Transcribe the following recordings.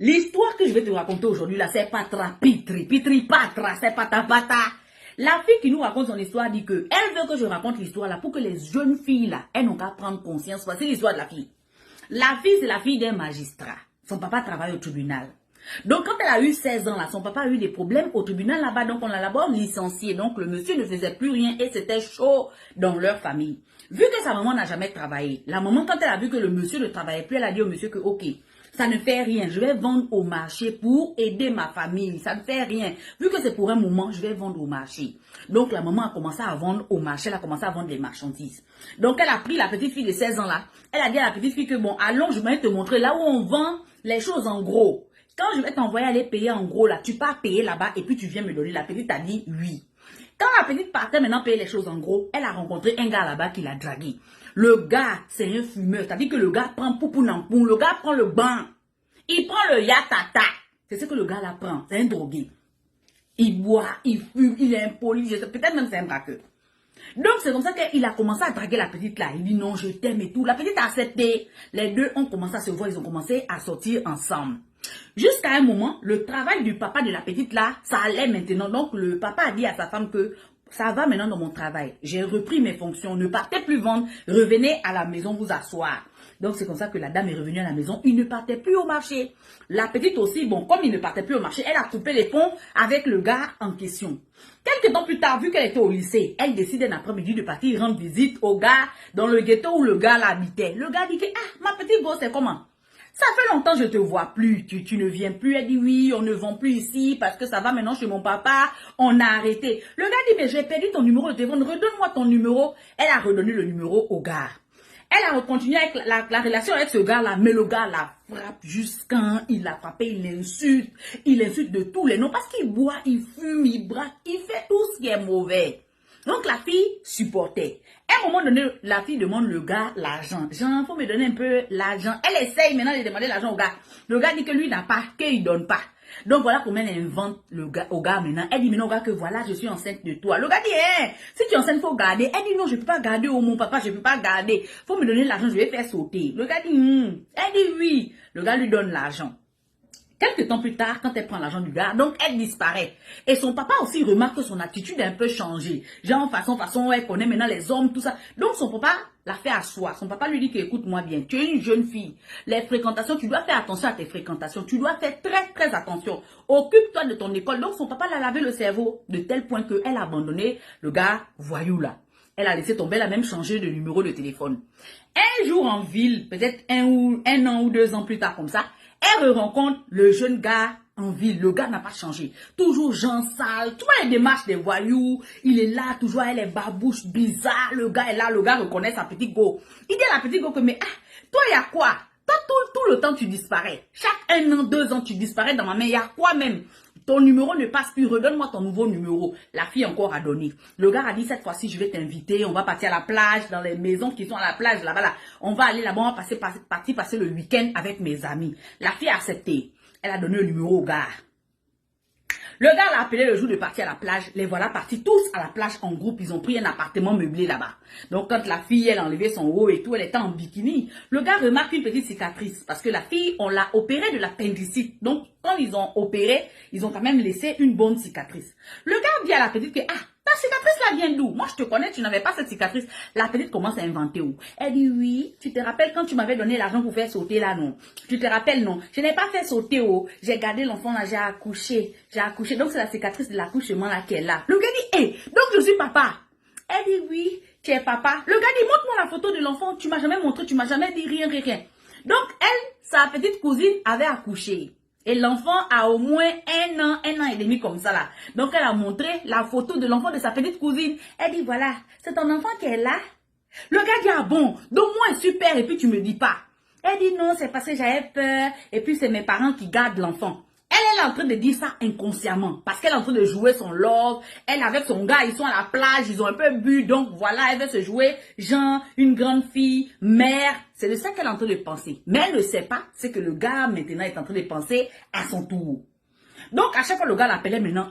L'histoire que je vais te raconter aujourd'hui, là, c'est patra, pitri, pitri, patra, c'est pata, pata. La fille qui nous raconte son histoire dit que elle veut que je raconte l'histoire là pour que les jeunes filles là, elles n'ont qu'à prendre conscience. Voici l'histoire de la fille. La fille, c'est la fille d'un magistrat. Son papa travaille au tribunal. Donc, quand elle a eu 16 ans, là, son papa a eu des problèmes au tribunal là-bas. Donc, on l'a d'abord licencié. Donc, le monsieur ne faisait plus rien et c'était chaud dans leur famille. Vu que sa maman n'a jamais travaillé, la maman, quand elle a vu que le monsieur ne travaillait plus, elle a dit au monsieur que, ok, ça ne fait rien. Je vais vendre au marché pour aider ma famille. Ça ne fait rien. Vu que c'est pour un moment, je vais vendre au marché. Donc, la maman a commencé à vendre au marché. Elle a commencé à vendre des marchandises. Donc, elle a pris la petite fille de 16 ans là. Elle a dit à la petite fille que, bon, allons, je vais te montrer là où on vend les choses en gros. Quand je vais t'envoyer aller payer en gros là, tu pars payer là-bas et puis tu viens me donner. La petite a dit oui. Quand la petite partait maintenant payer les choses en gros, elle a rencontré un gars là-bas qui l'a dragué. Le gars, c'est un fumeur. C'est-à-dire que le gars prend poupou nampou. Le gars prend le banc. Il prend le yatata. C'est ce que le gars là prend. C'est un drogué. Il boit, il fume, il est impoli. Peut-être même c'est un braqueur. Donc c'est comme ça qu'il a commencé à draguer la petite là. Il dit non, je t'aime et tout. La petite a accepté. Les deux ont commencé à se voir. Ils ont commencé à sortir ensemble. Jusqu'à un moment, le travail du papa de la petite là, ça allait maintenant. Donc le papa a dit à sa femme que ça va maintenant dans mon travail. J'ai repris mes fonctions. Ne partez plus vendre. Revenez à la maison vous asseoir. Donc c'est comme ça que la dame est revenue à la maison. Il ne partait plus au marché. La petite aussi, bon, comme il ne partait plus au marché, elle a coupé les ponts avec le gars en question. Quelques temps plus tard, vu qu'elle était au lycée, elle décide un après-midi de partir rendre visite au gars dans le ghetto où le gars l'habitait. Le gars dit que, ah, ma petite go, c'est comment? Ça fait longtemps que je te vois plus, tu ne viens plus. Elle dit oui, on ne vend plus ici parce que ça va maintenant chez mon papa, on a arrêté. Le gars dit mais j'ai perdu ton numéro de téléphone, redonne-moi ton numéro. Elle a redonné le numéro au gars. Elle a continué avec la relation avec ce gars-là, mais le gars la frappe jusqu'à il l'a frappé, il insulte de tous les noms parce qu'il boit, il fume, il braque, il fait tout ce qui est mauvais. Donc la fille supportait. À un moment donné, la fille demande le gars l'argent. Genre, faut me donner un peu l'argent. Elle essaye maintenant de demander l'argent au gars. Le gars dit que lui n'a pas, qu'il donne pas. Donc voilà comment elle invente au gars maintenant. Elle dit maintenant au gars que voilà, je suis enceinte de toi. Le gars dit, hein, si tu es enceinte, faut garder. Elle dit non, je peux pas garder oh mon papa, je peux pas garder. Faut me donner l'argent, je vais faire sauter. Le gars dit, Elle dit oui. Le gars lui donne l'argent. Quelques temps plus tard, quand elle prend l'argent du gars, donc elle disparaît. Et son papa aussi remarque que son attitude est un peu changée. Genre, façon, elle connaît maintenant les hommes, tout ça. Donc son papa la fait asseoir. Son papa lui dit que, écoute-moi bien, tu es une jeune fille. Les fréquentations, tu dois faire attention à tes fréquentations. Tu dois faire très attention. Occupe-toi de ton école. Donc son papa l'a lavé le cerveau de tel point qu'elle a abandonné le gars voyou là. Elle a laissé tomber, elle a même changé de numéro de téléphone. Un jour en ville, peut-être un an ou 2 ans plus tard comme ça, elle rencontre le jeune gars en ville. Le gars n'a pas changé. Toujours gens sales. Tu vois les démarches des voyous. Il est là, toujours elle est babouche, bizarre. Le gars est là, le gars reconnaît sa petite go. Il dit à la petite go que, mais toi, il y a quoi? Toi, tout le temps, tu disparais. Chaque 1 an, 2 ans, tu disparais dans ma main. Il y a quoi même? Ton numéro ne passe plus. Redonne-moi ton nouveau numéro. La fille encore a donné. Le gars a dit, cette fois-ci, je vais t'inviter. On va partir à la plage, dans les maisons qui sont à la plage, là-bas, là. On va aller là-bas, on va partir passer le week-end avec mes amis. La fille a accepté. Elle a donné le numéro au gars. Le gars l'a appelé le jour de partir à la plage. Les voilà partis tous à la plage en groupe. Ils ont pris un appartement meublé là-bas. Donc quand la fille, elle a enlevé son haut et tout, elle était en bikini. Le gars remarque une petite cicatrice. Parce que la fille, on l'a opérée de l'appendicite. Donc quand ils ont opéré, ils ont quand même laissé une bonne cicatrice. Le gars dit à la petite que, ta cicatrice là vient d'où? Moi je te connais, tu n'avais pas cette cicatrice. La petite commence à inventer où? Elle dit oui, tu te rappelles quand tu m'avais donné l'argent pour faire sauter là, non? Tu te rappelles, non? Je n'ai pas fait sauter oh. J'ai gardé l'enfant là, j'ai accouché. Donc c'est la cicatrice de l'accouchement là qu'elle a. Le gars dit, donc je suis papa. Elle dit oui, tu es papa. Le gars dit, montre-moi la photo de l'enfant. Tu m'as jamais montré, tu m'as jamais dit rien. Donc elle, sa petite cousine avait accouché. Et l'enfant a au moins 1 an et demi comme ça là. Donc elle a montré la photo de l'enfant de sa petite cousine. Elle dit voilà, c'est ton enfant qui est là. Le gars dit ah bon, donc moi super et puis tu me dis pas. Elle dit non, c'est parce que j'avais peur et puis c'est mes parents qui gardent l'enfant. Elle est en train de dire ça inconsciemment parce qu'elle est en train de jouer son love. Elle avec son gars, ils sont à la plage, ils ont un peu bu. Donc voilà, elle veut se jouer genre une grande fille, mère. C'est de ça qu'elle est en train de penser. Mais elle ne sait pas, c'est que le gars maintenant est en train de penser à son tour. Donc à chaque fois le gars l'appelait maintenant,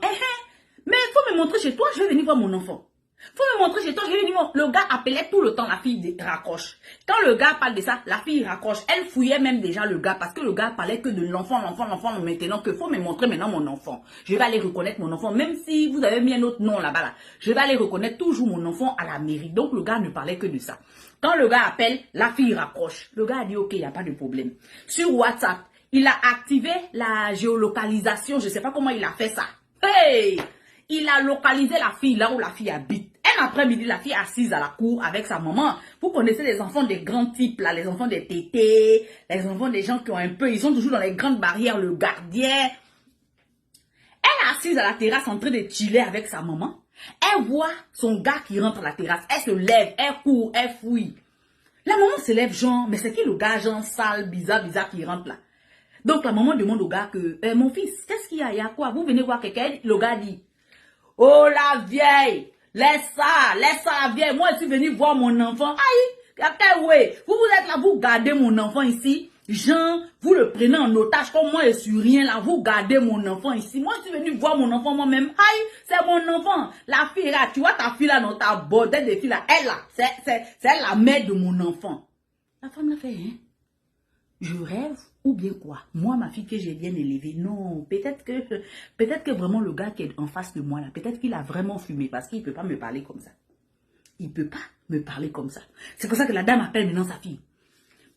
mais il faut me montrer chez toi, je vais venir voir mon enfant. Faut me montrer chez toi, je lui dis, le gars appelait tout le temps, la fille raccroche. Quand le gars parle de ça, la fille raccroche. Elle fouillait même déjà le gars parce que le gars parlait que de l'enfant, maintenant que faut me montrer maintenant mon enfant. Je vais aller reconnaître mon enfant, même si vous avez mis un autre nom là-bas là. Je vais aller reconnaître toujours mon enfant à la mairie. Donc le gars ne parlait que de ça. Quand le gars appelle, la fille raccroche. Le gars a dit, ok, il n'y a pas de problème. Sur WhatsApp, il a activé la géolocalisation, je ne sais pas comment il a fait ça. Hey! Il a localisé la fille là où la fille habite. Un après-midi, la fille assise à la cour avec sa maman. Vous connaissez les enfants des grands types là, les enfants des tétés, les enfants des gens qui ont un peu, ils sont toujours dans les grandes barrières, le gardien. Elle est assise à la terrasse en train de chiller avec sa maman. Elle voit son gars qui rentre à la terrasse. Elle se lève, elle court, elle fouille. La maman se lève genre, mais c'est qui le gars genre sale, bizarre qui rentre là? Donc la maman demande au gars que, mon fils, qu'est-ce qu'il y a? Il y a quoi? Vous venez voir quelqu'un? Le gars dit, oh la vieille, laisse ça la vieille. Moi, je suis venu voir mon enfant. Aïe, ouais. Vous êtes là, vous gardez mon enfant ici. Jean, vous le prenez en otage comme moi, je suis rien là. Vous gardez mon enfant ici. Moi, je suis venu voir mon enfant moi-même. Aïe, c'est mon enfant. La fille là, tu vois ta fille là dans ta bordelle de filles là. Elle là, c'est la mère de mon enfant. La femme l'a fait, hein? Je rêve ou bien quoi? Moi, ma fille que j'ai bien élevée, non, peut-être que vraiment le gars qui est en face de moi là, peut-être qu'il a vraiment fumé parce qu'il ne peut pas me parler comme ça. Il ne peut pas me parler comme ça. C'est pour ça que la dame appelle maintenant sa fille.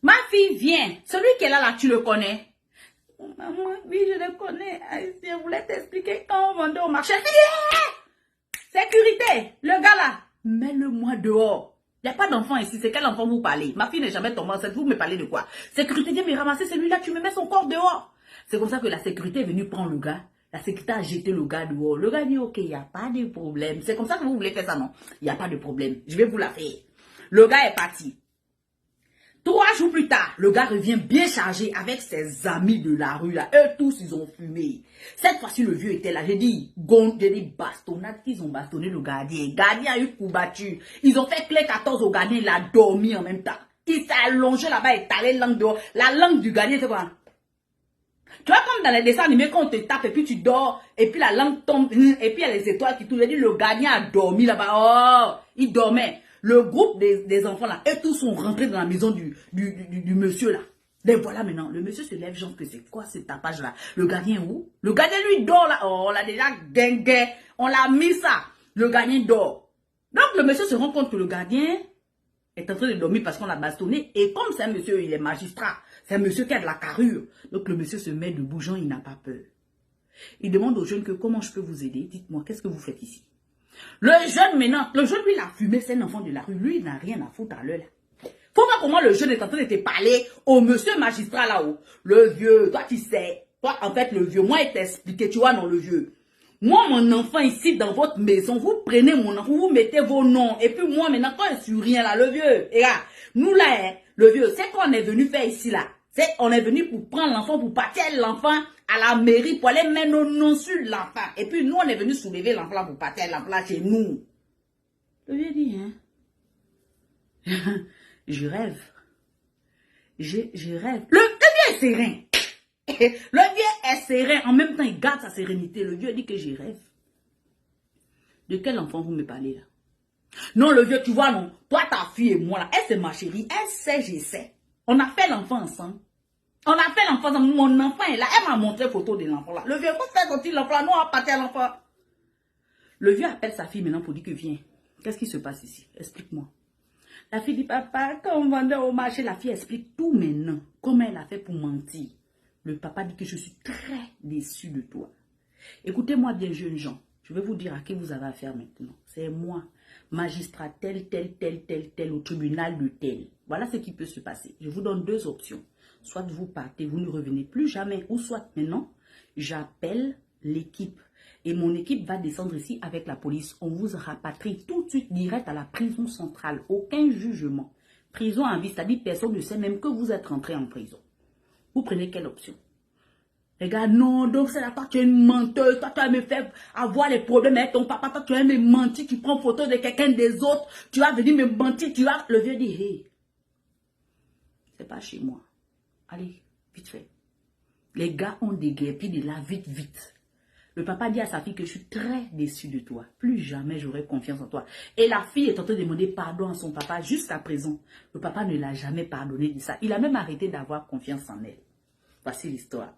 Ma fille, viens. Celui qui est là, tu le connais? Maman, oui, je le connais. Je voulais t'expliquer quand on vendait au marché. Sécurité, le gars là, mets-le-moi dehors. Il n'y a pas d'enfant ici, c'est quel enfant vous parlez? Ma fille n'est jamais tombée enceinte, vous me parlez de quoi? Sécurité, viens me ramasser celui-là, tu me mets son corps dehors. C'est comme ça que la sécurité est venue prendre le gars. La sécurité a jeté le gars dehors. Le gars dit, ok, il n'y a pas de problème. C'est comme ça que vous voulez faire ça, non? Il n'y a pas de problème, je vais vous la faire. Le gars est parti. 3 jours plus tard, le gars revient bien chargé avec ses amis de la rue là. Eux tous, ils ont fumé. Cette fois-ci, le vieux était là. J'ai dit, bastonnade, ils ont bastonné le gardien. Le gardien a eu coup battu. Ils ont fait clé 14 au gardien, il a dormi en même temps. Il s'est allongé là-bas et talé langue dehors. La langue du gardien, c'est quoi? Tu vois comme dans les dessins animés, quand on te tape et puis tu dors, et puis la langue tombe, et puis il y a les étoiles qui tournent. J'ai dit, le gardien a dormi là-bas. Oh, il dormait. Le groupe des enfants là, eux tous sont rentrés dans la maison du monsieur là. Et voilà maintenant, le monsieur se lève, genre que c'est quoi ce tapage là? Le gardien où? Le gardien lui dort là. Oh, on l'a déjà guingué, on l'a mis ça. Le gardien dort. Donc le monsieur se rend compte que le gardien est en train de dormir parce qu'on l'a bastonné. Et comme c'est un monsieur, il est magistrat. C'est un monsieur qui a de la carrure. Donc le monsieur se met debout, genre il n'a pas peur. Il demande aux jeunes que comment je peux vous aider? Dites-moi, qu'est-ce que vous faites ici? Le jeune maintenant, le jeune lui il a fumé, c'est un enfant de la rue, lui il n'a rien à foutre à l'heure là. Faut voir comment le jeune est en train de te parler au monsieur magistrat là-haut. Le vieux, toi tu sais, toi en fait le vieux, moi il t'a expliqué, tu vois non le vieux. Moi mon enfant ici dans votre maison, vous prenez mon enfant, vous mettez vos noms, et puis moi maintenant quand je suis rien là, le vieux, et là, nous là, hein, le vieux, c'est qu'on est venu faire ici là. On est venu pour prendre l'enfant, pour partir l'enfant à la mairie, pour aller mettre nos noms sur l'enfant. Et puis nous, on est venu soulever l'enfant pour partir l'enfant chez nous. Le vieux dit, hein. Je rêve. Je rêve. Le vieux est serein. Le vieux est serein. En même temps, il garde sa sérénité. Le vieux dit que je rêve. De quel enfant vous me parlez là? Non, le vieux, tu vois, non. Toi, ta fille et moi là, elle c'est ma chérie. Elle sait, je sais. On a fait l'enfant ensemble. On a fait l'enfant ensemble. Mon enfant est là. Elle m'a montré photo de l'enfant là. Le vieux, qu'on fait sortir l'enfant là? Nous, on va partir à l'enfant. Le vieux appelle sa fille maintenant pour dire que viens. Qu'est-ce qui se passe ici? Explique-moi. La fille dit, papa, quand on vendait au marché, la fille explique tout maintenant. Comment elle a fait pour mentir. Le papa dit que je suis très déçu de toi. Écoutez-moi bien, jeunes gens. Je vais vous dire à qui vous avez affaire maintenant. C'est moi, magistrat tel, au tribunal de tel. Voilà ce qui peut se passer. Je vous donne 2 options. Soit vous partez, vous ne revenez plus jamais. Ou soit maintenant, j'appelle l'équipe. Et mon équipe va descendre ici avec la police. On vous rapatrie tout de suite direct à la prison centrale. Aucun jugement. Prison à vie, c'est-à-dire personne ne sait même que vous êtes rentré en prison. Vous prenez quelle option? Les gars, non, donc c'est là, toi tu es une menteuse, toi tu vas me faire avoir les problèmes avec ton papa, toi tu vas me mentir, tu prends photo de quelqu'un des autres, tu vas venir me mentir, tu vas... Le vieux dit, hey, c'est pas chez moi. Allez, vite fait. Les gars ont des guerpis de là, vite. Le papa dit à sa fille que je suis très déçu de toi. Plus jamais j'aurai confiance en toi. Et la fille est en train de demander pardon à son papa jusqu'à présent. Le papa ne l'a jamais pardonné de ça. Il a même arrêté d'avoir confiance en elle. Voici l'histoire.